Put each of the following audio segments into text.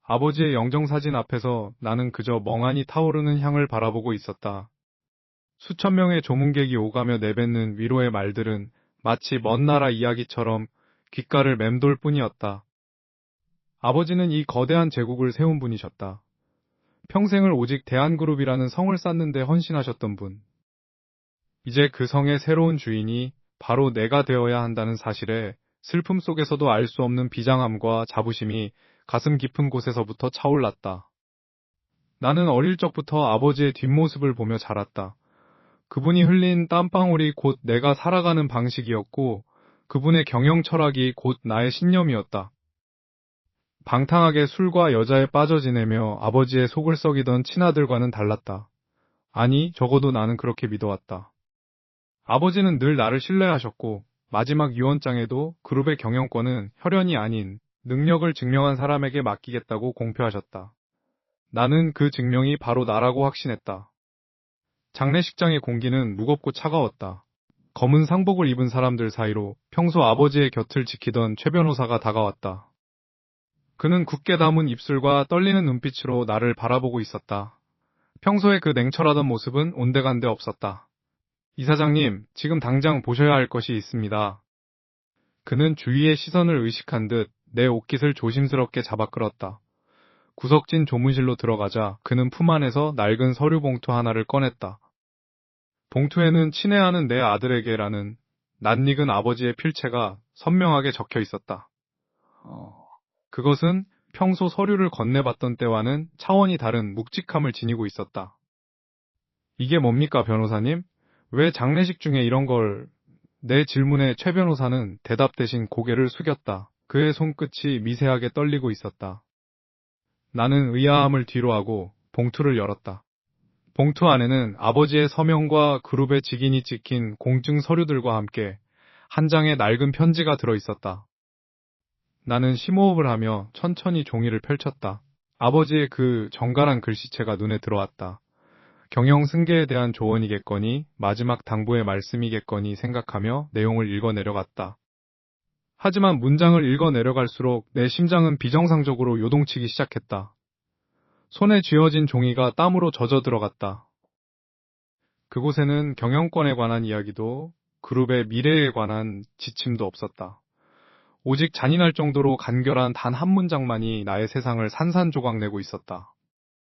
아버지의 영정사진 앞에서 나는 그저 멍하니 타오르는 향을 바라보고 있었다. 수천 명의 조문객이 오가며 내뱉는 위로의 말들은 마치 먼 나라 이야기처럼 귓가를 맴돌 뿐이었다. 아버지는 이 거대한 제국을 세운 분이셨다. 평생을 오직 대한그룹이라는 성을 쌓는 데 헌신하셨던 분. 이제 그 성의 새로운 주인이 바로 내가 되어야 한다는 사실에 슬픔 속에서도 알 수 없는 비장함과 자부심이 가슴 깊은 곳에서부터 차올랐다. 나는 어릴 적부터 아버지의 뒷모습을 보며 자랐다. 그분이 흘린 땀방울이 곧 내가 살아가는 방식이었고 그분의 경영 철학이 곧 나의 신념이었다. 방탕하게 술과 여자에 빠져 지내며 아버지의 속을 썩이던 친아들과는 달랐다. 아니, 적어도 나는 그렇게 믿어왔다. 아버지는 늘 나를 신뢰하셨고 마지막 유언장에도 그룹의 경영권은 혈연이 아닌 능력을 증명한 사람에게 맡기겠다고 공표하셨다. 나는 그 증명이 바로 나라고 확신했다. 장례식장의 공기는 무겁고 차가웠다. 검은 상복을 입은 사람들 사이로 평소 아버지의 곁을 지키던 최 변호사가 다가왔다. 그는 굳게 담은 입술과 떨리는 눈빛으로 나를 바라보고 있었다. 평소에 그 냉철하던 모습은 온데간데 없었다. 이사장님, 지금 당장 보셔야 할 것이 있습니다. 그는 주위의 시선을 의식한 듯 내 옷깃을 조심스럽게 잡아 끌었다. 구석진 조문실로 들어가자 그는 품 안에서 낡은 서류 봉투 하나를 꺼냈다. 봉투에는 친애하는 내 아들에게라는 낯익은 아버지의 필체가 선명하게 적혀 있었다. 그것은 평소 서류를 건네봤던 때와는 차원이 다른 묵직함을 지니고 있었다. 이게 뭡니까, 변호사님? 왜 장례식 중에 이런 걸... 내 질문에 최 변호사는 대답 대신 고개를 숙였다. 그의 손끝이 미세하게 떨리고 있었다. 나는 의아함을 뒤로하고 봉투를 열었다. 봉투 안에는 아버지의 서명과 그룹의 직인이 찍힌 공증 서류들과 함께 한 장의 낡은 편지가 들어있었다. 나는 심호흡을 하며 천천히 종이를 펼쳤다. 아버지의 그 정갈한 글씨체가 눈에 들어왔다. 경영 승계에 대한 조언이겠거니 마지막 당부의 말씀이겠거니 생각하며 내용을 읽어 내려갔다. 하지만 문장을 읽어 내려갈수록 내 심장은 비정상적으로 요동치기 시작했다. 손에 쥐어진 종이가 땀으로 젖어 들어갔다. 그곳에는 경영권에 관한 이야기도 그룹의 미래에 관한 지침도 없었다. 오직 잔인할 정도로 간결한 단 한 문장만이 나의 세상을 산산조각내고 있었다.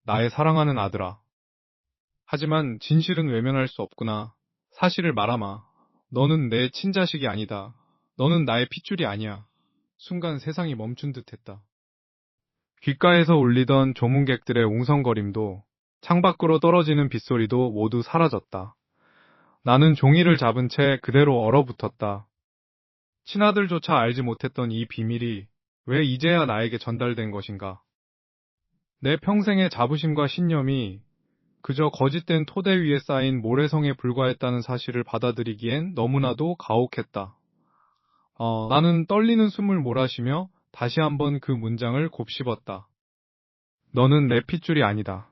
나의 사랑하는 아들아. 하지만 진실은 외면할 수 없구나. 사실을 말하마. 너는 내 친자식이 아니다. 너는 나의 핏줄이 아니야. 순간 세상이 멈춘 듯했다. 귓가에서 울리던 조문객들의 웅성거림도 창밖으로 떨어지는 빗소리도 모두 사라졌다. 나는 종이를 잡은 채 그대로 얼어붙었다. 친아들조차 알지 못했던 이 비밀이 왜 이제야 나에게 전달된 것인가? 내 평생의 자부심과 신념이 그저 거짓된 토대 위에 쌓인 모래성에 불과했다는 사실을 받아들이기엔 너무나도 가혹했다. 나는 떨리는 숨을 몰아쉬며 다시 한번 그 문장을 곱씹었다. 너는 내 핏줄이 아니다.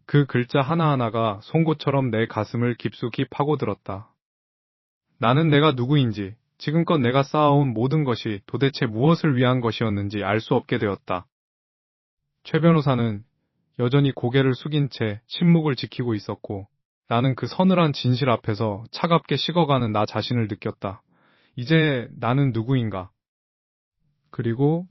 그 글자 하나하나가 송곳처럼 내 가슴을 깊숙이 파고들었다. 나는 내가 누구인지, 지금껏 내가 쌓아온 모든 것이 도대체 무엇을 위한 것이었는지 알 수 없게 되었다. 최 변호사는 여전히 고개를 숙인 채 침묵을 지키고 있었고 나는 그 서늘한 진실 앞에서 차갑게 식어가는 나 자신을 느꼈다. 이제 나는 누구인가? 그리고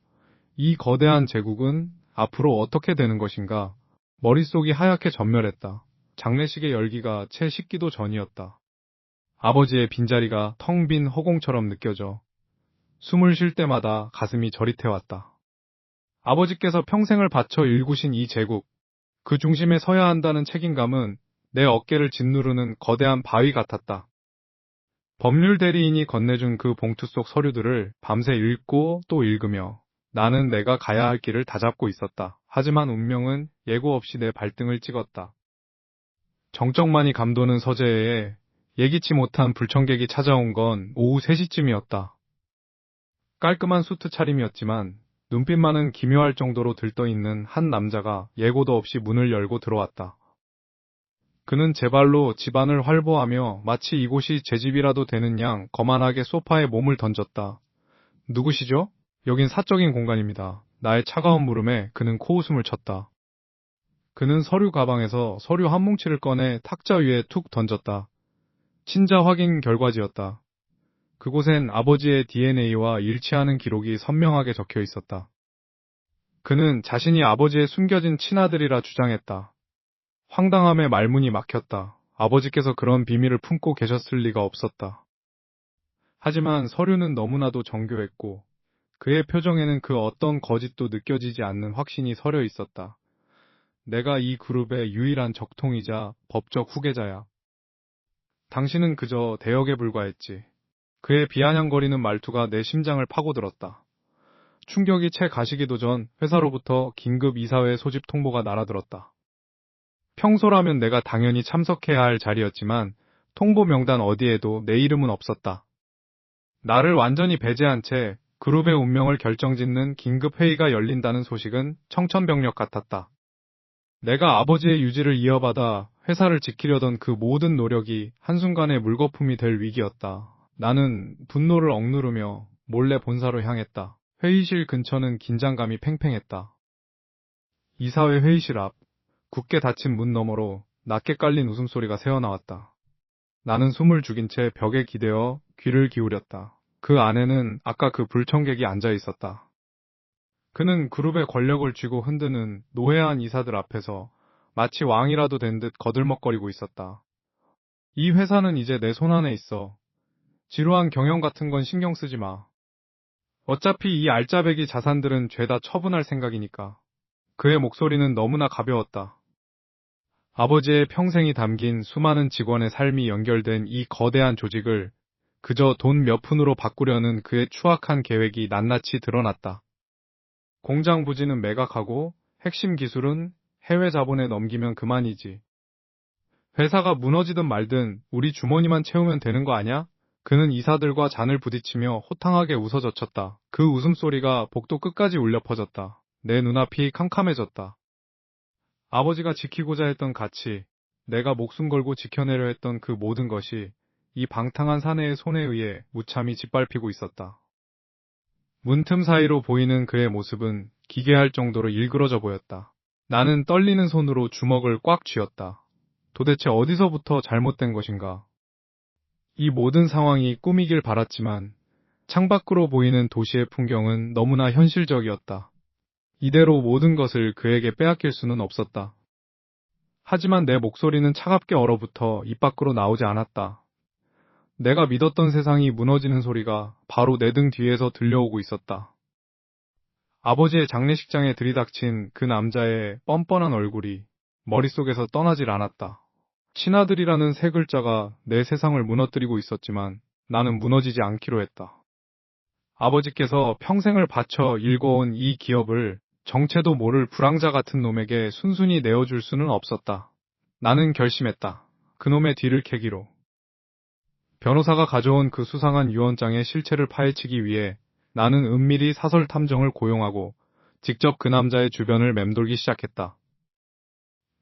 이 거대한 제국은 앞으로 어떻게 되는 것인가? 머릿속이 하얗게 전멸했다. 장례식의 열기가 채 식기도 전이었다. 아버지의 빈자리가 텅 빈 허공처럼 느껴져 숨을 쉴 때마다 가슴이 저릿해왔다. 아버지께서 평생을 바쳐 일구신 이 제국, 그 중심에 서야 한다는 책임감은 내 어깨를 짓누르는 거대한 바위 같았다. 법률 대리인이 건네준 그 봉투 속 서류들을 밤새 읽고 또 읽으며 나는 내가 가야 할 길을 다잡고 있었다. 하지만 운명은 예고 없이 내 발등을 찍었다. 정적만이 감도는 서재에 예기치 못한 불청객이 찾아온 건 오후 3시쯤이었다. 깔끔한 수트 차림이었지만 눈빛만은 기묘할 정도로 들떠있는 한 남자가 예고도 없이 문을 열고 들어왔다. 그는 제 발로 집안을 활보하며 마치 이곳이 제 집이라도 되는 양 거만하게 소파에 몸을 던졌다. 누구시죠? 여긴 사적인 공간입니다. 나의 차가운 물음에 그는 코웃음을 쳤다. 그는 서류 가방에서 서류 한 뭉치를 꺼내 탁자 위에 툭 던졌다. 친자 확인 결과지였다. 그곳엔 아버지의 DNA와 일치하는 기록이 선명하게 적혀 있었다. 그는 자신이 아버지의 숨겨진 친아들이라 주장했다. 황당함에 말문이 막혔다. 아버지께서 그런 비밀을 품고 계셨을 리가 없었다. 하지만 서류는 너무나도 정교했고 그의 표정에는 그 어떤 거짓도 느껴지지 않는 확신이 서려 있었다. 내가 이 그룹의 유일한 적통이자 법적 후계자야. 당신은 그저 대역에 불과했지. 그의 비아냥거리는 말투가 내 심장을 파고들었다. 충격이 채 가시기도 전 회사로부터 긴급 이사회 소집 통보가 날아들었다. 평소라면 내가 당연히 참석해야 할 자리였지만 통보 명단 어디에도 내 이름은 없었다. 나를 완전히 배제한 채 그룹의 운명을 결정짓는 긴급 회의가 열린다는 소식은 청천벽력 같았다. 내가 아버지의 유지를 이어받아 회사를 지키려던 그 모든 노력이 한순간에 물거품이 될 위기였다. 나는 분노를 억누르며 몰래 본사로 향했다. 회의실 근처는 긴장감이 팽팽했다. 이사회 회의실 앞, 굳게 닫힌 문 너머로 낮게 깔린 웃음소리가 새어나왔다. 나는 숨을 죽인 채 벽에 기대어 귀를 기울였다. 그 안에는 아까 그 불청객이 앉아 있었다. 그는 그룹의 권력을 쥐고 흔드는 노회한 이사들 앞에서 마치 왕이라도 된 듯 거들먹거리고 있었다. 이 회사는 이제 내 손안에 있어. 지루한 경영 같은 건 신경 쓰지 마. 어차피 이 알짜배기 자산들은 죄다 처분할 생각이니까. 그의 목소리는 너무나 가벼웠다. 아버지의 평생이 담긴 수많은 직원의 삶이 연결된 이 거대한 조직을 그저 돈 몇 푼으로 바꾸려는 그의 추악한 계획이 낱낱이 드러났다. 공장 부지는 매각하고 핵심 기술은 해외 자본에 넘기면 그만이지. 회사가 무너지든 말든 우리 주머니만 채우면 되는 거 아냐? 그는 이사들과 잔을 부딪히며 호탕하게 웃어젖혔다. 그 웃음소리가 복도 끝까지 울려 퍼졌다. 내 눈앞이 캄캄해졌다. 아버지가 지키고자 했던 가치, 내가 목숨 걸고 지켜내려 했던 그 모든 것이 이 방탕한 사내의 손에 의해 무참히 짓밟히고 있었다. 문틈 사이로 보이는 그의 모습은 기괴할 정도로 일그러져 보였다. 나는 떨리는 손으로 주먹을 꽉 쥐었다. 도대체 어디서부터 잘못된 것인가? 이 모든 상황이 꿈이길 바랐지만 창밖으로 보이는 도시의 풍경은 너무나 현실적이었다. 이대로 모든 것을 그에게 빼앗길 수는 없었다. 하지만 내 목소리는 차갑게 얼어붙어 입 밖으로 나오지 않았다. 내가 믿었던 세상이 무너지는 소리가 바로 내 등 뒤에서 들려오고 있었다. 아버지의 장례식장에 들이닥친 그 남자의 뻔뻔한 얼굴이 머릿속에서 떠나질 않았다. 친아들이라는 세 글자가 내 세상을 무너뜨리고 있었지만 나는 무너지지 않기로 했다. 아버지께서 평생을 바쳐 일궈온 이 기업을 정체도 모를 불황자 같은 놈에게 순순히 내어줄 수는 없었다. 나는 결심했다. 그놈의 뒤를 캐기로. 변호사가 가져온 그 수상한 유언장의 실체를 파헤치기 위해 나는 은밀히 사설 탐정을 고용하고 직접 그 남자의 주변을 맴돌기 시작했다.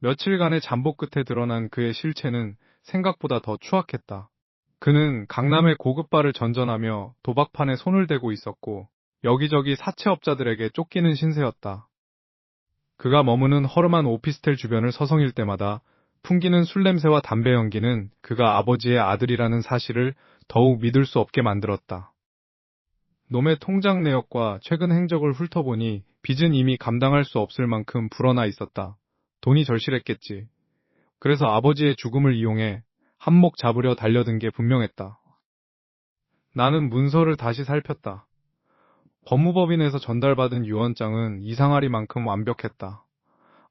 며칠간의 잠복 끝에 드러난 그의 실체는 생각보다 더 추악했다. 그는 강남의 고급바를 전전하며 도박판에 손을 대고 있었고 여기저기 사채업자들에게 쫓기는 신세였다. 그가 머무는 허름한 오피스텔 주변을 서성일 때마다 풍기는 술 냄새와 담배 연기는 그가 아버지의 아들이라는 사실을 더욱 믿을 수 없게 만들었다. 놈의 통장 내역과 최근 행적을 훑어보니 빚은 이미 감당할 수 없을 만큼 불어나 있었다. 돈이 절실했겠지. 그래서 아버지의 죽음을 이용해 한몫 잡으려 달려든 게 분명했다. 나는 문서를 다시 살폈다. 법무법인에서 전달받은 유언장은 이상하리만큼 완벽했다.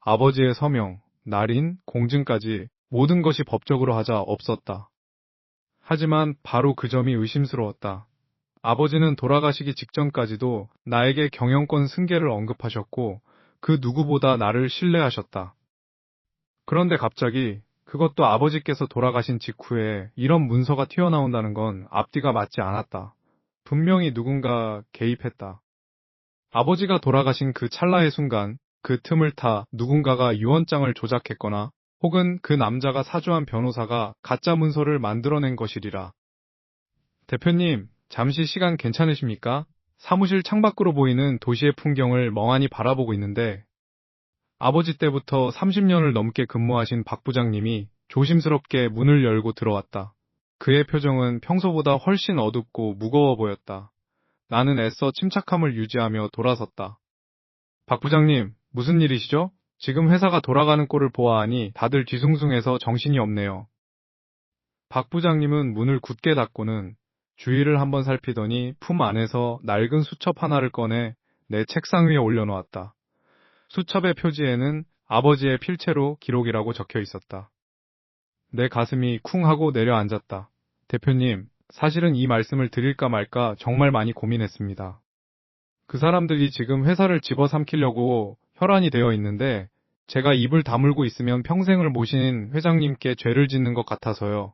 아버지의 서명, 날인, 공증까지 모든 것이 법적으로 하자 없었다. 하지만 바로 그 점이 의심스러웠다. 아버지는 돌아가시기 직전까지도 나에게 경영권 승계를 언급하셨고 그 누구보다 나를 신뢰하셨다. 그런데 갑자기 그것도 아버지께서 돌아가신 직후에 이런 문서가 튀어나온다는 건 앞뒤가 맞지 않았다. 분명히 누군가 개입했다. 아버지가 돌아가신 그 찰나의 순간 그 틈을 타 누군가가 유언장을 조작했거나 혹은 그 남자가 사주한 변호사가 가짜 문서를 만들어낸 것이리라. 대표님, 잠시 시간 괜찮으십니까? 사무실 창밖으로 보이는 도시의 풍경을 멍하니 바라보고 있는데 아버지 때부터 30년을 넘게 근무하신 박 부장님이 조심스럽게 문을 열고 들어왔다. 그의 표정은 평소보다 훨씬 어둡고 무거워 보였다. 나는 애써 침착함을 유지하며 돌아섰다. 박 부장님, 무슨 일이시죠? 지금 회사가 돌아가는 꼴을 보아하니 다들 뒤숭숭해서 정신이 없네요. 박 부장님은 문을 굳게 닫고는 주위를 한번 살피더니 품 안에서 낡은 수첩 하나를 꺼내 내 책상 위에 올려놓았다. 수첩의 표지에는 아버지의 필체로 기록이라고 적혀 있었다. 내 가슴이 쿵 하고 내려앉았다. 대표님, 사실은 이 말씀을 드릴까 말까 정말 많이 고민했습니다. 그 사람들이 지금 회사를 집어삼키려고 혈안이 되어 있는데 제가 입을 다물고 있으면 평생을 모신 회장님께 죄를 짓는 것 같아서요.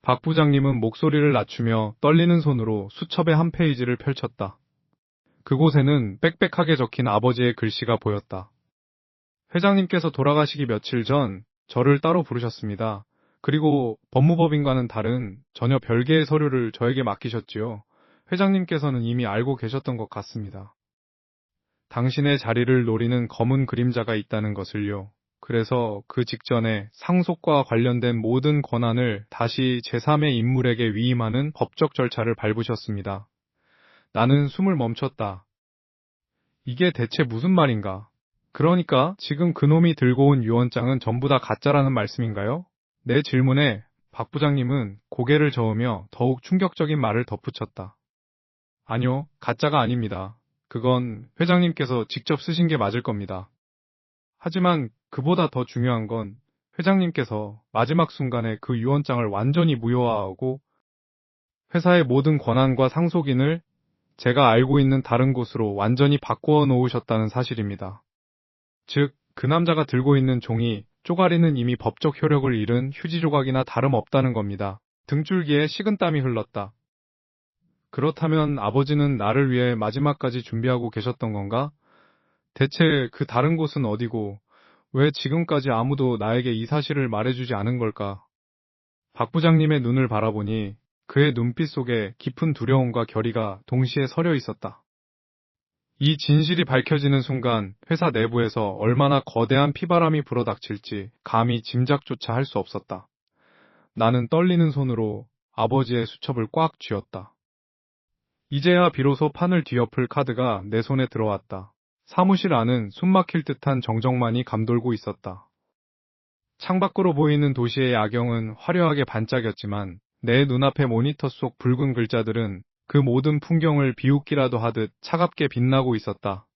박 부장님은 목소리를 낮추며 떨리는 손으로 수첩의 한 페이지를 펼쳤다. 그곳에는 빽빽하게 적힌 아버지의 글씨가 보였다. 회장님께서 돌아가시기 며칠 전 저를 따로 부르셨습니다. 그리고 법무법인과는 다른 전혀 별개의 서류를 저에게 맡기셨지요. 회장님께서는 이미 알고 계셨던 것 같습니다. 당신의 자리를 노리는 검은 그림자가 있다는 것을요. 그래서 그 직전에 상속과 관련된 모든 권한을 다시 제3의 인물에게 위임하는 법적 절차를 밟으셨습니다. 나는 숨을 멈췄다. 이게 대체 무슨 말인가? 그러니까 지금 그놈이 들고 온 유언장은 전부 다 가짜라는 말씀인가요? 내 질문에 박 부장님은 고개를 저으며 더욱 충격적인 말을 덧붙였다. 아니요, 가짜가 아닙니다. 그건 회장님께서 직접 쓰신 게 맞을 겁니다. 하지만 그보다 더 중요한 건 회장님께서 마지막 순간에 그 유언장을 완전히 무효화하고 회사의 모든 권한과 상속인을 제가 알고 있는 다른 곳으로 완전히 바꾸어 놓으셨다는 사실입니다. 즉, 그 남자가 들고 있는 종이 쪼가리는 이미 법적 효력을 잃은 휴지 조각이나 다름없다는 겁니다. 등줄기에 식은땀이 흘렀다. 그렇다면 아버지는 나를 위해 마지막까지 준비하고 계셨던 건가? 대체 그 다른 곳은 어디고 왜 지금까지 아무도 나에게 이 사실을 말해주지 않은 걸까? 박 부장님의 눈을 바라보니 그의 눈빛 속에 깊은 두려움과 결의가 동시에 서려 있었다. 이 진실이 밝혀지는 순간 회사 내부에서 얼마나 거대한 피바람이 불어닥칠지 감히 짐작조차 할 수 없었다. 나는 떨리는 손으로 아버지의 수첩을 꽉 쥐었다. 이제야 비로소 판을 뒤엎을 카드가 내 손에 들어왔다. 사무실 안은 숨막힐 듯한 정적만이 감돌고 있었다. 창밖으로 보이는 도시의 야경은 화려하게 반짝였지만 내 눈앞의 모니터 속 붉은 글자들은 그 모든 풍경을 비웃기라도 하듯 차갑게 빛나고 있었다.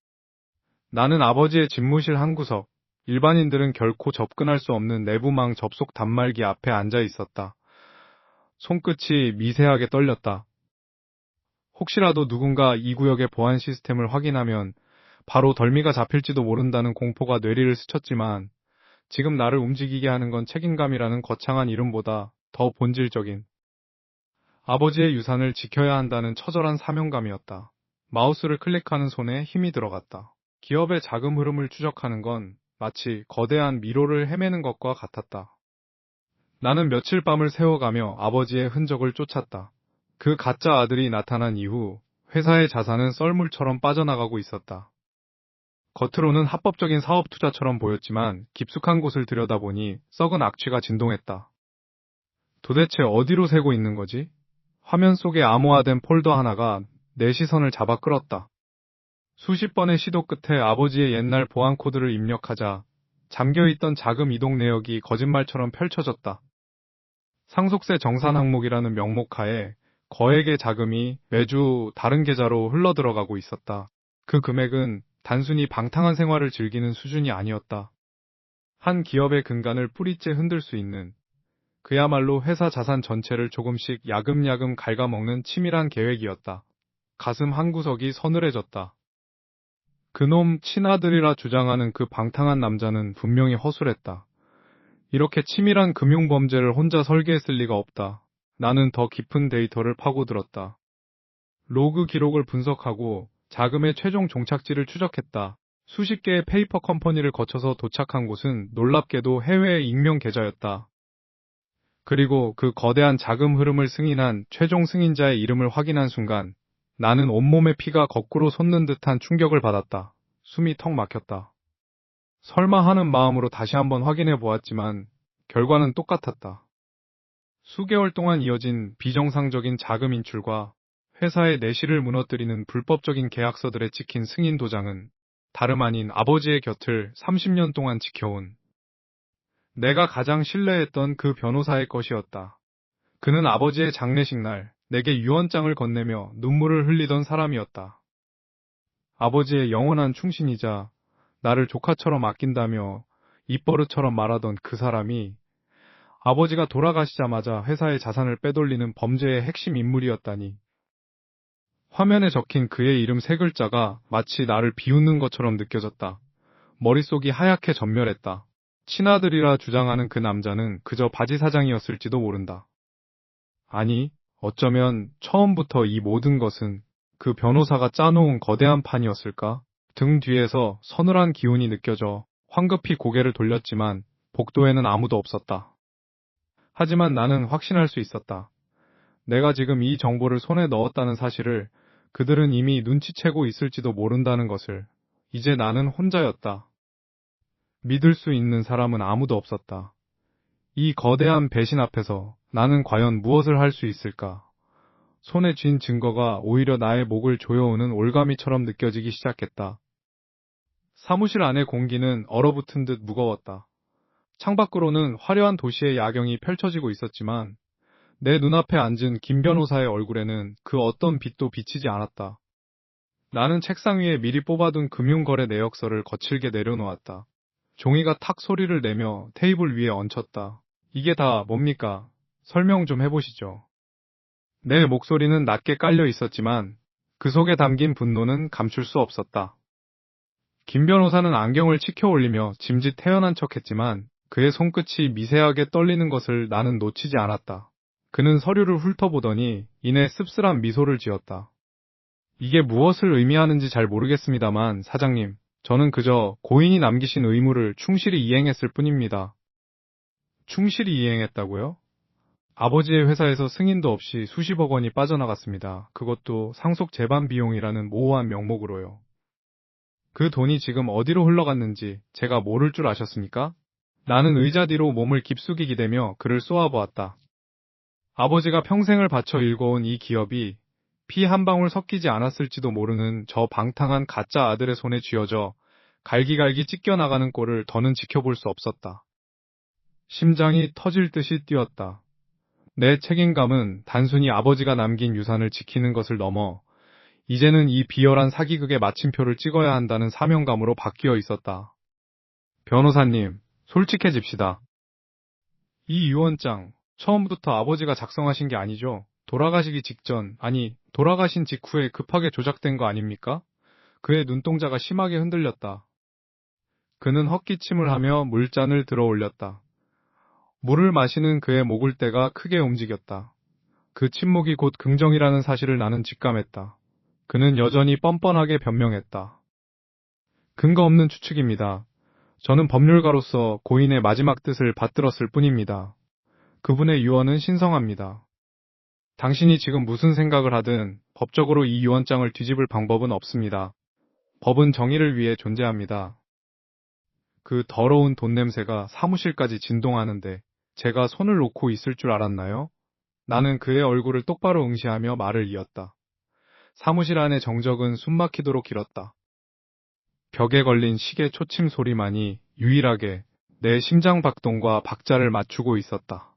나는 아버지의 집무실 한 구석, 일반인들은 결코 접근할 수 없는 내부망 접속 단말기 앞에 앉아 있었다. 손끝이 미세하게 떨렸다. 혹시라도 누군가 이 구역의 보안 시스템을 확인하면 바로 덜미가 잡힐지도 모른다는 공포가 뇌리를 스쳤지만 지금 나를 움직이게 하는 건 책임감이라는 거창한 이름보다 더 본질적인 아버지의 유산을 지켜야 한다는 처절한 사명감이었다. 마우스를 클릭하는 손에 힘이 들어갔다. 기업의 자금 흐름을 추적하는 건 마치 거대한 미로를 헤매는 것과 같았다. 나는 며칠 밤을 새워가며 아버지의 흔적을 쫓았다. 그 가짜 아들이 나타난 이후 회사의 자산은 썰물처럼 빠져나가고 있었다. 겉으로는 합법적인 사업 투자처럼 보였지만 깊숙한 곳을 들여다보니 썩은 악취가 진동했다. 도대체 어디로 새고 있는 거지? 화면 속에 암호화된 폴더 하나가 내 시선을 잡아 끌었다. 수십 번의 시도 끝에 아버지의 옛날 보안 코드를 입력하자 잠겨있던 자금 이동 내역이 거짓말처럼 펼쳐졌다. 상속세 정산 항목이라는 명목하에 거액의 자금이 매주 다른 계좌로 흘러들어가고 있었다. 그 금액은 단순히 방탕한 생활을 즐기는 수준이 아니었다. 한 기업의 근간을 뿌리째 흔들 수 있는 그야말로 회사 자산 전체를 조금씩 야금야금 갉아먹는 치밀한 계획이었다. 가슴 한구석이 서늘해졌다. 그놈 친아들이라 주장하는 그 방탕한 남자는 분명히 허술했다. 이렇게 치밀한 금융범죄를 혼자 설계했을 리가 없다. 나는 더 깊은 데이터를 파고들었다. 로그 기록을 분석하고 자금의 최종 종착지를 추적했다. 수십 개의 페이퍼 컴퍼니를 거쳐서 도착한 곳은 놀랍게도 해외의 익명 계좌였다. 그리고 그 거대한 자금 흐름을 승인한 최종 승인자의 이름을 확인한 순간 나는 온몸의 피가 거꾸로 솟는 듯한 충격을 받았다. 숨이 턱 막혔다. 설마 하는 마음으로 다시 한번 확인해 보았지만 결과는 똑같았다. 수개월 동안 이어진 비정상적인 자금 인출과 회사의 내실을 무너뜨리는 불법적인 계약서들에 찍힌 승인 도장은 다름 아닌 아버지의 곁을 30년 동안 지켜온 내가 가장 신뢰했던 그 변호사의 것이었다. 그는 아버지의 장례식 날 내게 유언장을 건네며 눈물을 흘리던 사람이었다. 아버지의 영원한 충신이자 나를 조카처럼 아낀다며 입버릇처럼 말하던 그 사람이 아버지가 돌아가시자마자 회사의 자산을 빼돌리는 범죄의 핵심 인물이었다니. 화면에 적힌 그의 이름 세 글자가 마치 나를 비웃는 것처럼 느껴졌다. 머릿속이 하얗게 전멸했다. 친아들이라 주장하는 그 남자는 그저 바지 사장이었을지도 모른다. 아니, 어쩌면 처음부터 이 모든 것은 그 변호사가 짜놓은 거대한 판이었을까? 등 뒤에서 서늘한 기운이 느껴져 황급히 고개를 돌렸지만 복도에는 아무도 없었다. 하지만 나는 확신할 수 있었다. 내가 지금 이 정보를 손에 넣었다는 사실을 그들은 이미 눈치채고 있을지도 모른다는 것을. 이제 나는 혼자였다. 믿을 수 있는 사람은 아무도 없었다. 이 거대한 배신 앞에서 나는 과연 무엇을 할 수 있을까? 손에 쥔 증거가 오히려 나의 목을 조여오는 올가미처럼 느껴지기 시작했다. 사무실 안의 공기는 얼어붙은 듯 무거웠다. 창밖으로는 화려한 도시의 야경이 펼쳐지고 있었지만 내 눈앞에 앉은 김 변호사의 얼굴에는 그 어떤 빛도 비치지 않았다. 나는 책상 위에 미리 뽑아둔 금융거래 내역서를 거칠게 내려놓았다. 종이가 탁 소리를 내며 테이블 위에 얹혔다. 이게 다 뭡니까? 설명 좀 해보시죠. 내 목소리는 낮게 깔려 있었지만 그 속에 담긴 분노는 감출 수 없었다. 김 변호사는 안경을 치켜 올리며 짐짓 태연한 척했지만 그의 손끝이 미세하게 떨리는 것을 나는 놓치지 않았다. 그는 서류를 훑어보더니 이내 씁쓸한 미소를 지었다. 이게 무엇을 의미하는지 잘 모르겠습니다만 사장님, 저는 그저 고인이 남기신 의무를 충실히 이행했을 뿐입니다. 충실히 이행했다고요? 아버지의 회사에서 승인도 없이 수십억 원이 빠져나갔습니다. 그것도 상속 재반 비용이라는 모호한 명목으로요. 그 돈이 지금 어디로 흘러갔는지 제가 모를 줄 아셨습니까? 나는 의자 뒤로 몸을 깊숙이 기대며 그를 쏘아보았다. 아버지가 평생을 바쳐 일궈온 이 기업이 피 한 방울 섞이지 않았을지도 모르는 저 방탕한 가짜 아들의 손에 쥐어져 갈기갈기 찢겨나가는 꼴을 더는 지켜볼 수 없었다. 심장이 터질 듯이 뛰었다. 내 책임감은 단순히 아버지가 남긴 유산을 지키는 것을 넘어 이제는 이 비열한 사기극의 마침표를 찍어야 한다는 사명감으로 바뀌어 있었다. 변호사님, 솔직해집시다. 이 유언장, 처음부터 아버지가 작성하신 게 아니죠? 돌아가시기 직전, 아니, 돌아가신 직후에 급하게 조작된 거 아닙니까? 그의 눈동자가 심하게 흔들렸다. 그는 헛기침을 하며 물잔을 들어 올렸다. 물을 마시는 그의 목을대가 크게 움직였다. 그 침묵이 곧 긍정이라는 사실을 나는 직감했다. 그는 여전히 뻔뻔하게 변명했다. 근거 없는 추측입니다. 저는 법률가로서 고인의 마지막 뜻을 받들었을 뿐입니다. 그분의 유언은 신성합니다. 당신이 지금 무슨 생각을 하든 법적으로 이 유언장을 뒤집을 방법은 없습니다. 법은 정의를 위해 존재합니다. 그 더러운 돈 냄새가 사무실까지 진동하는데 제가 손을 놓고 있을 줄 알았나요? 나는 그의 얼굴을 똑바로 응시하며 말을 이었다. 사무실 안의 정적은 숨막히도록 길었다. 벽에 걸린 시계 초침 소리만이 유일하게 내 심장 박동과 박자를 맞추고 있었다.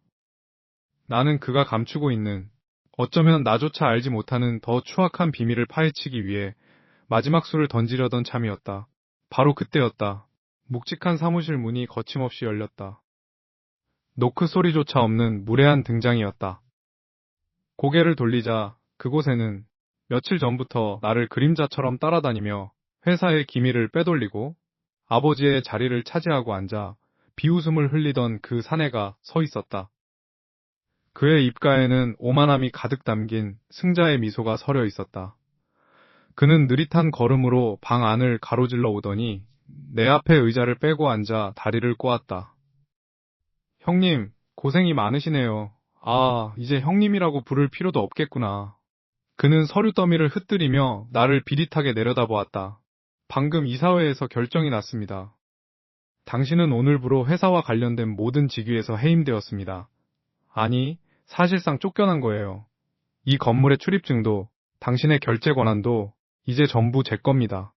나는 그가 감추고 있는 어쩌면 나조차 알지 못하는 더 추악한 비밀을 파헤치기 위해 마지막 수를 던지려던 참이었다. 바로 그때였다. 묵직한 사무실 문이 거침없이 열렸다. 노크 소리조차 없는 무례한 등장이었다. 고개를 돌리자 그곳에는 며칠 전부터 나를 그림자처럼 따라다니며 회사의 기밀을 빼돌리고 아버지의 자리를 차지하고 앉아 비웃음을 흘리던 그 사내가 서 있었다. 그의 입가에는 오만함이 가득 담긴 승자의 미소가 서려 있었다. 그는 느릿한 걸음으로 방 안을 가로질러 오더니 내 앞에 의자를 빼고 앉아 다리를 꼬았다. 형님, 고생이 많으시네요. 아, 이제 형님이라고 부를 필요도 없겠구나. 그는 서류 더미를 흩뜨리며 나를 비릿하게 내려다보았다. 방금 이사회에서 결정이 났습니다. 당신은 오늘부로 회사와 관련된 모든 직위에서 해임되었습니다. 아니, 사실상 쫓겨난 거예요. 이 건물의 출입증도, 당신의 결제 권한도 이제 전부 제 겁니다.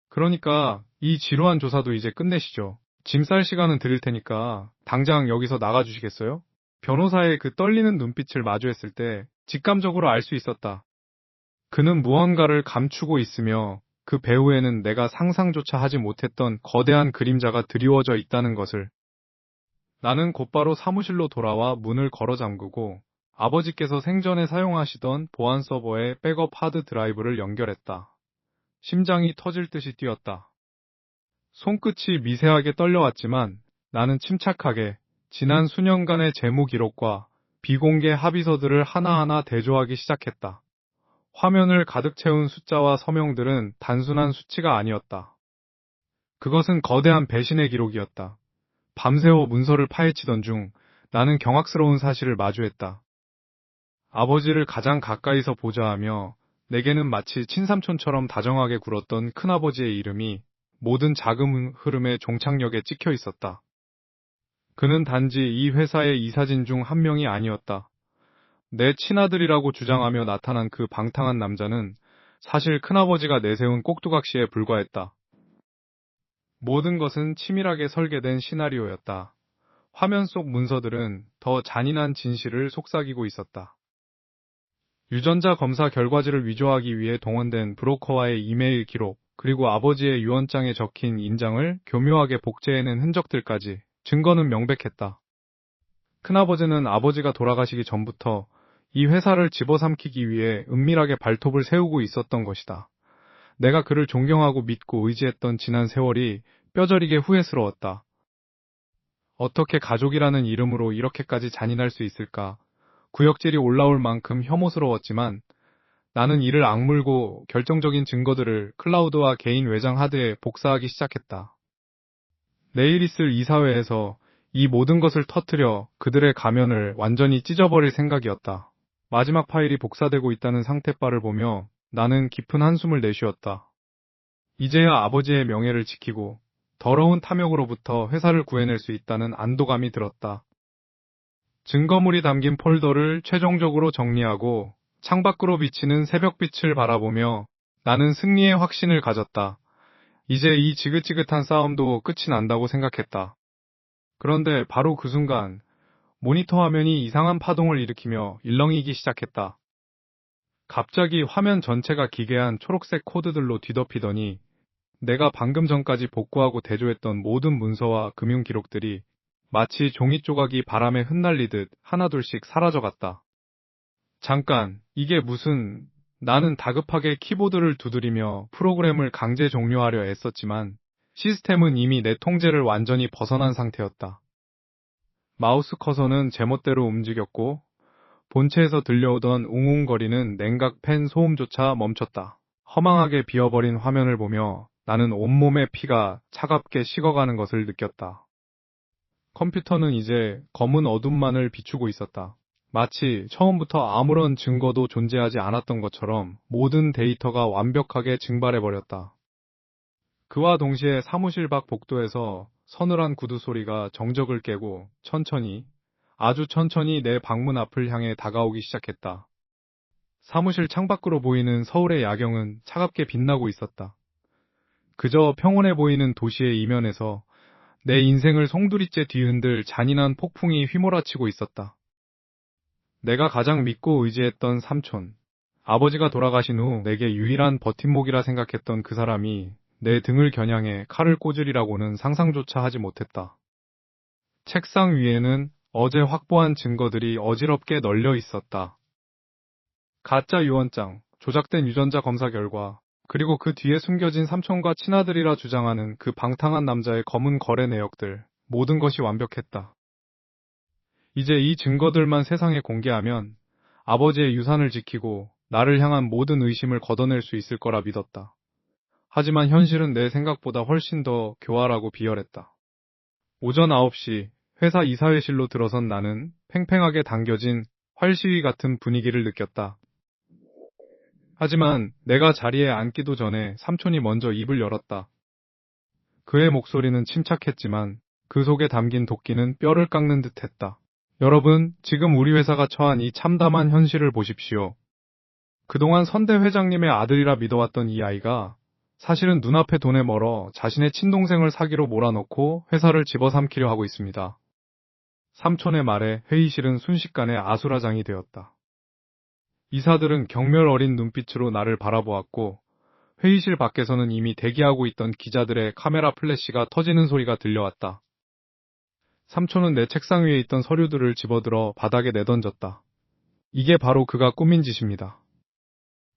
그러니까 이 지루한 조사도 이제 끝내시죠. 짐 쌀 시간은 드릴 테니까 당장 여기서 나가주시겠어요? 변호사의 그 떨리는 눈빛을 마주했을 때 직감적으로 알 수 있었다. 그는 무언가를 감추고 있으며 그 배후에는 내가 상상조차 하지 못했던 거대한 그림자가 드리워져 있다는 것을. 나는 곧바로 사무실로 돌아와 문을 걸어 잠그고 아버지께서 생전에 사용하시던 보안 서버에 백업 하드 드라이브를 연결했다. 심장이 터질 듯이 뛰었다. 손끝이 미세하게 떨려왔지만 나는 침착하게 지난 수년간의 재무 기록과 비공개 합의서들을 하나하나 대조하기 시작했다. 화면을 가득 채운 숫자와 서명들은 단순한 수치가 아니었다. 그것은 거대한 배신의 기록이었다. 밤새워 문서를 파헤치던 중 나는 경악스러운 사실을 마주했다. 아버지를 가장 가까이서 보자 하며 내게는 마치 친삼촌처럼 다정하게 굴었던 큰아버지의 이름이 모든 자금 흐름의 종착역에 찍혀 있었다. 그는 단지 이 회사의 이사진 중 한 명이 아니었다. 내 친아들이라고 주장하며 나타난 그 방탕한 남자는 사실 큰아버지가 내세운 꼭두각시에 불과했다. 모든 것은 치밀하게 설계된 시나리오였다. 화면 속 문서들은 더 잔인한 진실을 속삭이고 있었다. 유전자 검사 결과지를 위조하기 위해 동원된 브로커와의 이메일 기록, 그리고 아버지의 유언장에 적힌 인장을 교묘하게 복제해낸 흔적들까지 증거는 명백했다. 큰아버지는 아버지가 돌아가시기 전부터 이 회사를 집어삼키기 위해 은밀하게 발톱을 세우고 있었던 것이다. 내가 그를 존경하고 믿고 의지했던 지난 세월이 뼈저리게 후회스러웠다. 어떻게 가족이라는 이름으로 이렇게까지 잔인할 수 있을까? 구역질이 올라올 만큼 혐오스러웠지만 나는 이를 악물고 결정적인 증거들을 클라우드와 개인 외장 하드에 복사하기 시작했다. 내일 있을 이사회에서 이 모든 것을 터뜨려 그들의 가면을 완전히 찢어버릴 생각이었다. 마지막 파일이 복사되고 있다는 상태바를 보며 나는 깊은 한숨을 내쉬었다. 이제야 아버지의 명예를 지키고 더러운 탐욕으로부터 회사를 구해낼 수 있다는 안도감이 들었다. 증거물이 담긴 폴더를 최종적으로 정리하고 창밖으로 비치는 새벽빛을 바라보며 나는 승리의 확신을 가졌다. 이제 이 지긋지긋한 싸움도 끝이 난다고 생각했다. 그런데 바로 그 순간 모니터 화면이 이상한 파동을 일으키며 일렁이기 시작했다. 갑자기 화면 전체가 기괴한 초록색 코드들로 뒤덮이더니 내가 방금 전까지 복구하고 대조했던 모든 문서와 금융 기록들이 마치 종이 조각이 바람에 흩날리듯 하나둘씩 사라져갔다. 잠깐, 이게 무슨... 나는 다급하게 키보드를 두드리며 프로그램을 강제 종료하려 애썼지만 시스템은 이미 내 통제를 완전히 벗어난 상태였다. 마우스 커서는 제멋대로 움직였고 본체에서 들려오던 웅웅거리는 냉각 팬 소음조차 멈췄다. 허망하게 비어버린 화면을 보며 나는 온몸의 피가 차갑게 식어가는 것을 느꼈다. 컴퓨터는 이제 검은 어둠만을 비추고 있었다. 마치 처음부터 아무런 증거도 존재하지 않았던 것처럼 모든 데이터가 완벽하게 증발해버렸다. 그와 동시에 사무실 밖 복도에서 서늘한 구두 소리가 정적을 깨고 천천히, 아주 천천히 내 방문 앞을 향해 다가오기 시작했다. 사무실 창밖으로 보이는 서울의 야경은 차갑게 빛나고 있었다. 그저 평온해 보이는 도시의 이면에서 내 인생을 송두리째 뒤흔들 잔인한 폭풍이 휘몰아치고 있었다. 내가 가장 믿고 의지했던 삼촌, 아버지가 돌아가신 후 내게 유일한 버팀목이라 생각했던 그 사람이 내 등을 겨냥해 칼을 꽂으리라고는 상상조차 하지 못했다. 책상 위에는 어제 확보한 증거들이 어지럽게 널려 있었다. 가짜 유언장, 조작된 유전자 검사 결과, 그리고 그 뒤에 숨겨진 삼촌과 친아들이라 주장하는 그 방탕한 남자의 검은 거래 내역들, 모든 것이 완벽했다. 이제 이 증거들만 세상에 공개하면 아버지의 유산을 지키고 나를 향한 모든 의심을 걷어낼 수 있을 거라 믿었다. 하지만 현실은 내 생각보다 훨씬 더 교활하고 비열했다. 오전 9시 회사 이사회실로 들어선 나는 팽팽하게 당겨진 활시위 같은 분위기를 느꼈다. 하지만 내가 자리에 앉기도 전에 삼촌이 먼저 입을 열었다. 그의 목소리는 침착했지만 그 속에 담긴 도끼는 뼈를 깎는 듯했다. 여러분, 지금 우리 회사가 처한 이 참담한 현실을 보십시오. 그동안 선대 회장님의 아들이라 믿어왔던 이 아이가 사실은 눈앞에 돈에 멀어 자신의 친동생을 사기로 몰아넣고 회사를 집어삼키려 하고 있습니다. 삼촌의 말에 회의실은 순식간에 아수라장이 되었다. 이사들은 경멸 어린 눈빛으로 나를 바라보았고 회의실 밖에서는 이미 대기하고 있던 기자들의 카메라 플래시가 터지는 소리가 들려왔다. 삼촌은 내 책상 위에 있던 서류들을 집어들어 바닥에 내던졌다. 이게 바로 그가 꾸민 짓입니다.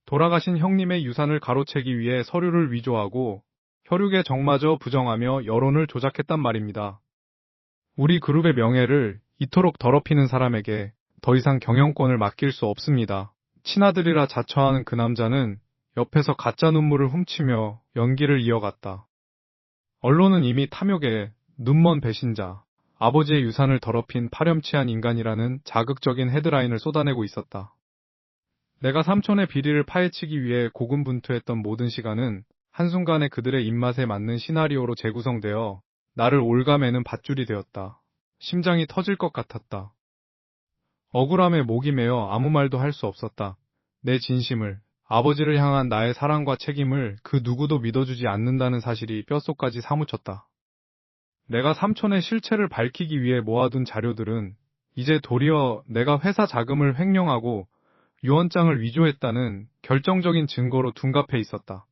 돌아가신 형님의 유산을 가로채기 위해 서류를 위조하고 혈육의 적마저 부정하며 여론을 조작했단 말입니다. 우리 그룹의 명예를 이토록 더럽히는 사람에게 더 이상 경영권을 맡길 수 없습니다. 친아들이라 자처하는 그 남자는 옆에서 가짜 눈물을 훔치며 연기를 이어갔다. 언론은 이미 탐욕에 눈먼 배신자, 아버지의 유산을 더럽힌 파렴치한 인간이라는 자극적인 헤드라인을 쏟아내고 있었다. 내가 삼촌의 비리를 파헤치기 위해 고군분투했던 모든 시간은 한순간에 그들의 입맛에 맞는 시나리오로 재구성되어 나를 올가매는 밧줄이 되었다. 심장이 터질 것 같았다. 억울함에 목이 메어 아무 말도 할 수 없었다. 내 진심을, 아버지를 향한 나의 사랑과 책임을 그 누구도 믿어주지 않는다는 사실이 뼛속까지 사무쳤다. 내가 삼촌의 실체를 밝히기 위해 모아둔 자료들은 이제 도리어 내가 회사 자금을 횡령하고 유언장을 위조했다는 결정적인 증거로 둔갑해 있었다.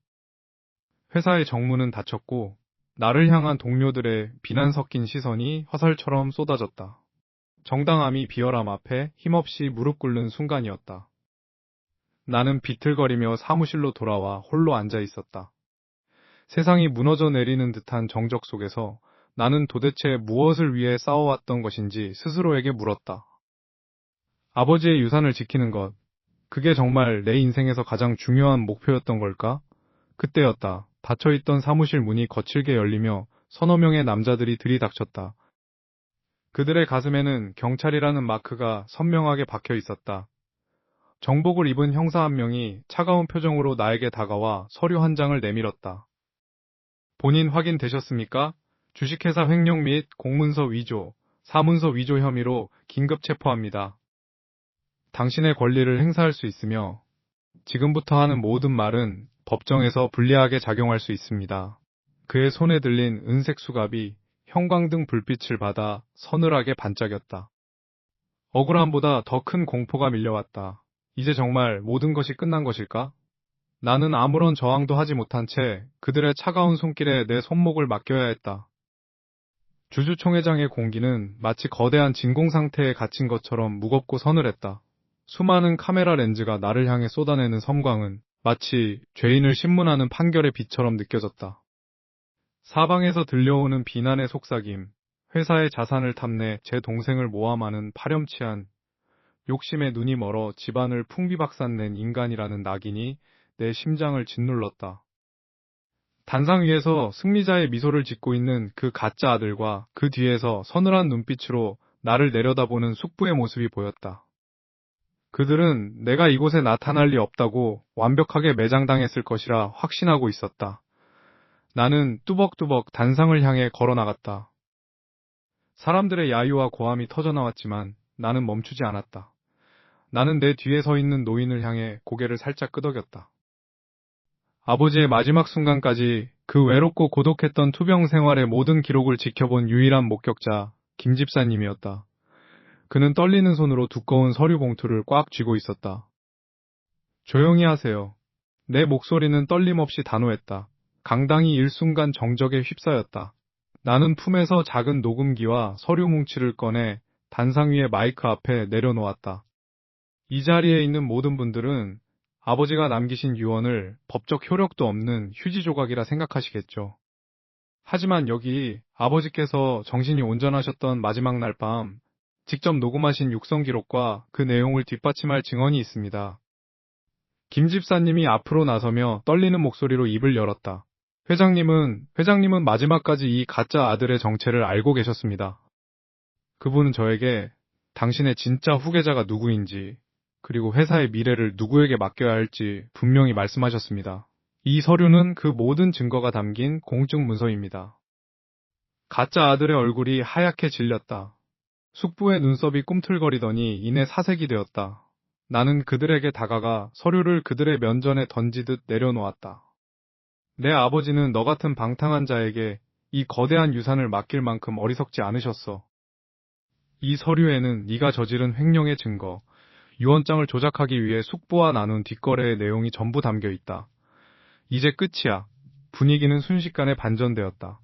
회사의 정문은 닫혔고 나를 향한 동료들의 비난 섞인 시선이 화살처럼 쏟아졌다. 정당함이 비열함 앞에 힘없이 무릎 꿇는 순간이었다. 나는 비틀거리며 사무실로 돌아와 홀로 앉아 있었다. 세상이 무너져 내리는 듯한 정적 속에서 나는 도대체 무엇을 위해 싸워왔던 것인지 스스로에게 물었다. 아버지의 유산을 지키는 것, 그게 정말 내 인생에서 가장 중요한 목표였던 걸까? 그때였다. 닫혀있던 사무실 문이 거칠게 열리며 서너 명의 남자들이 들이닥쳤다. 그들의 가슴에는 경찰이라는 마크가 선명하게 박혀 있었다. 정복을 입은 형사 한 명이 차가운 표정으로 나에게 다가와 서류 한 장을 내밀었다. 본인 확인되셨습니까? 주식회사 횡령 및 공문서 위조, 사문서 위조 혐의로 긴급 체포합니다. 당신의 권리를 행사할 수 있으며 지금부터 하는 모든 말은 법정에서 불리하게 작용할 수 있습니다. 그의 손에 들린 은색 수갑이 형광등 불빛을 받아 서늘하게 반짝였다. 억울함보다 더 큰 공포가 밀려왔다. 이제 정말 모든 것이 끝난 것일까? 나는 아무런 저항도 하지 못한 채 그들의 차가운 손길에 내 손목을 맡겨야 했다. 주주총회장의 공기는 마치 거대한 진공 상태에 갇힌 것처럼 무겁고 서늘했다. 수많은 카메라 렌즈가 나를 향해 쏟아내는 섬광은 마치 죄인을 신문하는 판결의 빛처럼 느껴졌다. 사방에서 들려오는 비난의 속삭임, 회사의 자산을 탐내 제 동생을 모함하는 파렴치한 욕심에 눈이 멀어 집안을 풍비박산낸 인간이라는 낙인이 내 심장을 짓눌렀다. 단상 위에서 승리자의 미소를 짓고 있는 그 가짜 아들과 그 뒤에서 서늘한 눈빛으로 나를 내려다보는 숙부의 모습이 보였다. 그들은 내가 이곳에 나타날 리 없다고 완벽하게 매장당했을 것이라 확신하고 있었다. 나는 뚜벅뚜벅 단상을 향해 걸어나갔다. 사람들의 야유와 고함이 터져나왔지만 나는 멈추지 않았다. 나는 내 뒤에 서 있는 노인을 향해 고개를 살짝 끄덕였다. 아버지의 마지막 순간까지 그 외롭고 고독했던 투병 생활의 모든 기록을 지켜본 유일한 목격자 김 집사님이었다. 그는 떨리는 손으로 두꺼운 서류 봉투를 꽉 쥐고 있었다. 조용히 하세요. 내 목소리는 떨림 없이 단호했다. 강당이 일순간 정적에 휩싸였다. 나는 품에서 작은 녹음기와 서류 뭉치를 꺼내 단상 위의 마이크 앞에 내려놓았다. 이 자리에 있는 모든 분들은 아버지가 남기신 유언을 법적 효력도 없는 휴지 조각이라 생각하시겠죠. 하지만 여기 아버지께서 정신이 온전하셨던 마지막 날 밤 직접 녹음하신 육성 기록과 그 내용을 뒷받침할 증언이 있습니다. 김 집사님이 앞으로 나서며 떨리는 목소리로 입을 열었다. 회장님은 마지막까지 이 가짜 아들의 정체를 알고 계셨습니다. 그분은 저에게 당신의 진짜 후계자가 누구인지, 그리고 회사의 미래를 누구에게 맡겨야 할지 분명히 말씀하셨습니다. 이 서류는 그 모든 증거가 담긴 공증 문서입니다. 가짜 아들의 얼굴이 하얗게 질렸다. 숙부의 눈썹이 꿈틀거리더니 이내 사색이 되었다. 나는 그들에게 다가가 서류를 그들의 면전에 던지듯 내려놓았다. 내 아버지는 너 같은 방탕한 자에게 이 거대한 유산을 맡길 만큼 어리석지 않으셨어. 이 서류에는 네가 저지른 횡령의 증거, 유언장을 조작하기 위해 숙부와 나눈 뒷거래의 내용이 전부 담겨 있다. 이제 끝이야. 분위기는 순식간에 반전되었다.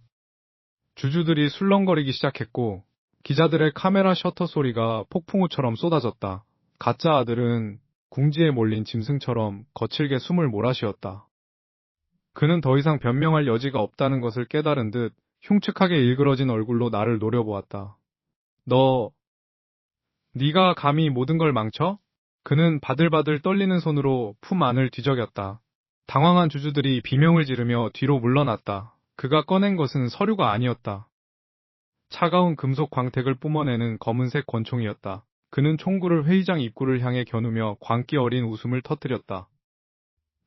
주주들이 술렁거리기 시작했고 기자들의 카메라 셔터 소리가 폭풍우처럼 쏟아졌다. 가짜 아들은 궁지에 몰린 짐승처럼 거칠게 숨을 몰아쉬었다. 그는 더 이상 변명할 여지가 없다는 것을 깨달은 듯 흉측하게 일그러진 얼굴로 나를 노려보았다. 네가 감히 모든 걸 망쳐? 그는 바들바들 떨리는 손으로 품 안을 뒤적였다. 당황한 주주들이 비명을 지르며 뒤로 물러났다. 그가 꺼낸 것은 서류가 아니었다. 차가운 금속 광택을 뿜어내는 검은색 권총이었다. 그는 총구를 회의장 입구를 향해 겨누며 광기 어린 웃음을 터뜨렸다.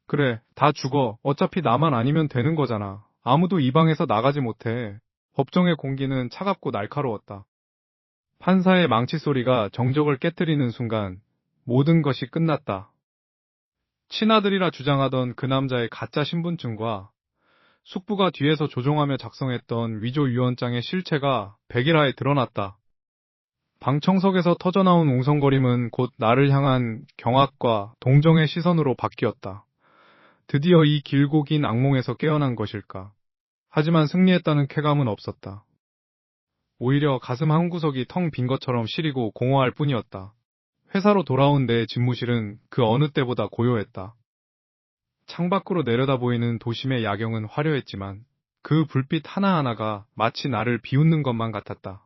그래, 다 죽어. 어차피 나만 아니면 되는 거잖아. 아무도 이 방에서 나가지 못해. 법정의 공기는 차갑고 날카로웠다. 판사의 망치 소리가 정적을 깨뜨리는 순간 모든 것이 끝났다. 친아들이라 주장하던 그 남자의 가짜 신분증과 숙부가 뒤에서 조종하며 작성했던 위조 유언장의 실체가 백일하에 드러났다. 방청석에서 터져나온 웅성거림은 곧 나를 향한 경악과 동정의 시선으로 바뀌었다. 드디어 이 길고 긴 악몽에서 깨어난 것일까. 하지만 승리했다는 쾌감은 없었다. 오히려 가슴 한구석이 텅 빈 것처럼 시리고 공허할 뿐이었다. 회사로 돌아온 내 집무실은 그 어느 때보다 고요했다. 창밖으로 내려다 보이는 도심의 야경은 화려했지만 그 불빛 하나하나가 마치 나를 비웃는 것만 같았다.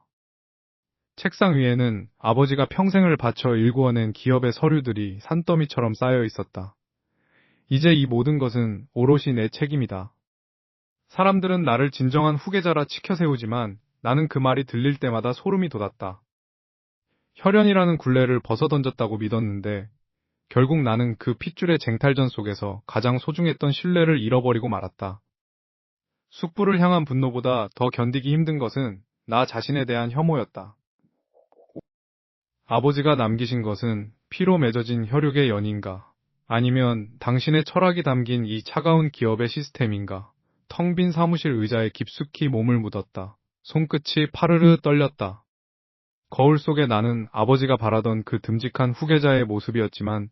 책상 위에는 아버지가 평생을 바쳐 일구어낸 기업의 서류들이 산더미처럼 쌓여 있었다. 이제 이 모든 것은 오롯이 내 책임이다. 사람들은 나를 진정한 후계자라 치켜세우지만 나는 그 말이 들릴 때마다 소름이 돋았다. 혈연이라는 굴레를 벗어던졌다고 믿었는데 결국 나는 그 핏줄의 쟁탈전 속에서 가장 소중했던 신뢰를 잃어버리고 말았다. 숙부를 향한 분노보다 더 견디기 힘든 것은 나 자신에 대한 혐오였다. 아버지가 남기신 것은 피로 맺어진 혈육의 연인가? 아니면 당신의 철학이 담긴 이 차가운 기업의 시스템인가? 텅 빈 사무실 의자에 깊숙이 몸을 묻었다. 손끝이 파르르 떨렸다. 거울 속에 나는 아버지가 바라던 그 듬직한 후계자의 모습이었지만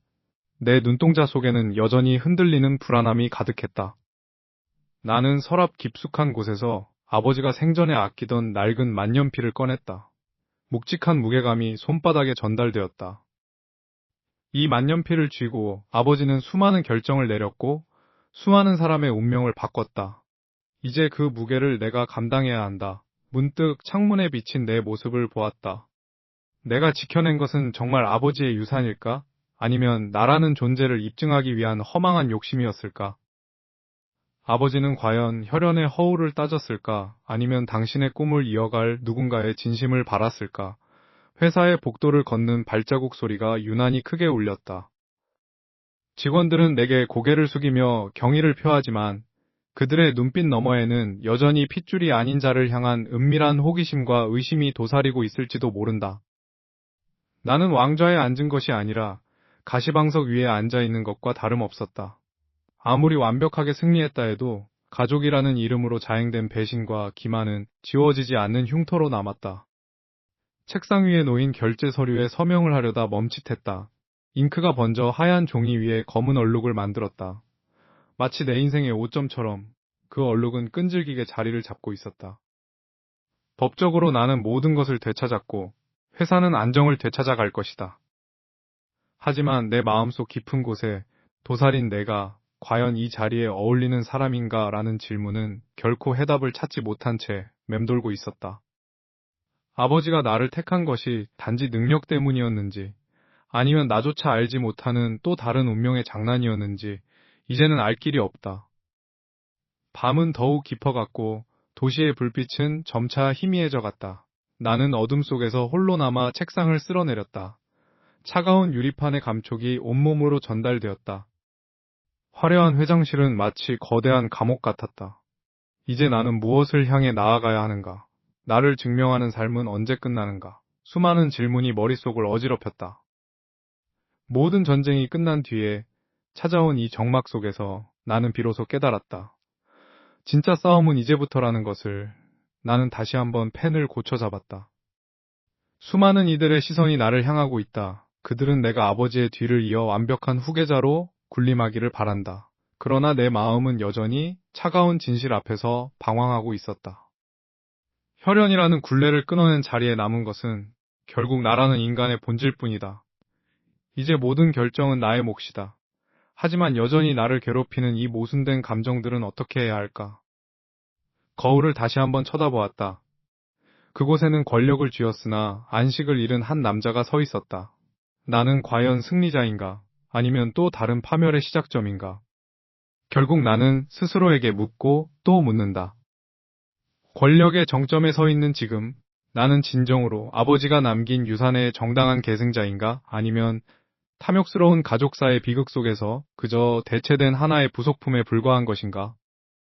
내 눈동자 속에는 여전히 흔들리는 불안함이 가득했다. 나는 서랍 깊숙한 곳에서 아버지가 생전에 아끼던 낡은 만년필을 꺼냈다. 묵직한 무게감이 손바닥에 전달되었다. 이 만년필을 쥐고 아버지는 수많은 결정을 내렸고 수많은 사람의 운명을 바꿨다. 이제 그 무게를 내가 감당해야 한다. 문득 창문에 비친 내 모습을 보았다. 내가 지켜낸 것은 정말 아버지의 유산일까? 아니면 나라는 존재를 입증하기 위한 허망한 욕심이었을까? 아버지는 과연 혈연의 허울을 따졌을까? 아니면 당신의 꿈을 이어갈 누군가의 진심을 바랐을까? 회사의 복도를 걷는 발자국 소리가 유난히 크게 울렸다. 직원들은 내게 고개를 숙이며 경의를 표하지만 그들의 눈빛 너머에는 여전히 핏줄이 아닌 자를 향한 은밀한 호기심과 의심이 도사리고 있을지도 모른다. 나는 왕좌에 앉은 것이 아니라 가시방석 위에 앉아 있는 것과 다름없었다. 아무리 완벽하게 승리했다 해도 가족이라는 이름으로 자행된 배신과 기만은 지워지지 않는 흉터로 남았다. 책상 위에 놓인 결제 서류에 서명을 하려다 멈칫했다. 잉크가 번져 하얀 종이 위에 검은 얼룩을 만들었다. 마치 내 인생의 오점처럼 그 얼룩은 끈질기게 자리를 잡고 있었다. 법적으로 나는 모든 것을 되찾았고 회사는 안정을 되찾아 갈 것이다. 하지만 내 마음속 깊은 곳에 도살인 내가 과연 이 자리에 어울리는 사람인가 라는 질문은 결코 해답을 찾지 못한 채 맴돌고 있었다. 아버지가 나를 택한 것이 단지 능력 때문이었는지 아니면 나조차 알지 못하는 또 다른 운명의 장난이었는지 이제는 알 길이 없다. 밤은 더욱 깊어갔고 도시의 불빛은 점차 희미해져 갔다. 나는 어둠 속에서 홀로 남아 책상을 쓸어내렸다. 차가운 유리판의 감촉이 온몸으로 전달되었다. 화려한 회장실은 마치 거대한 감옥 같았다. 이제 나는 무엇을 향해 나아가야 하는가? 나를 증명하는 삶은 언제 끝나는가? 수많은 질문이 머릿속을 어지럽혔다. 모든 전쟁이 끝난 뒤에 찾아온 이 정막 속에서 나는 비로소 깨달았다. 진짜 싸움은 이제부터라는 것을. 나는 다시 한번 펜을 고쳐 잡았다. 수많은 이들의 시선이 나를 향하고 있다. 그들은 내가 아버지의 뒤를 이어 완벽한 후계자로 군림하기를 바란다. 그러나 내 마음은 여전히 차가운 진실 앞에서 방황하고 있었다. 혈연이라는 굴레를 끊어낸 자리에 남은 것은 결국 나라는 인간의 본질뿐이다. 이제 모든 결정은 나의 몫이다. 하지만 여전히 나를 괴롭히는 이 모순된 감정들은 어떻게 해야 할까? 거울을 다시 한번 쳐다보았다. 그곳에는 권력을 쥐었으나 안식을 잃은 한 남자가 서 있었다. 나는 과연 승리자인가? 아니면 또 다른 파멸의 시작점인가? 결국 나는 스스로에게 묻고 또 묻는다. 권력의 정점에 서 있는 지금, 나는 진정으로 아버지가 남긴 유산의 정당한 계승자인가? 아니면 탐욕스러운 가족사의 비극 속에서 그저 대체된 하나의 부속품에 불과한 것인가?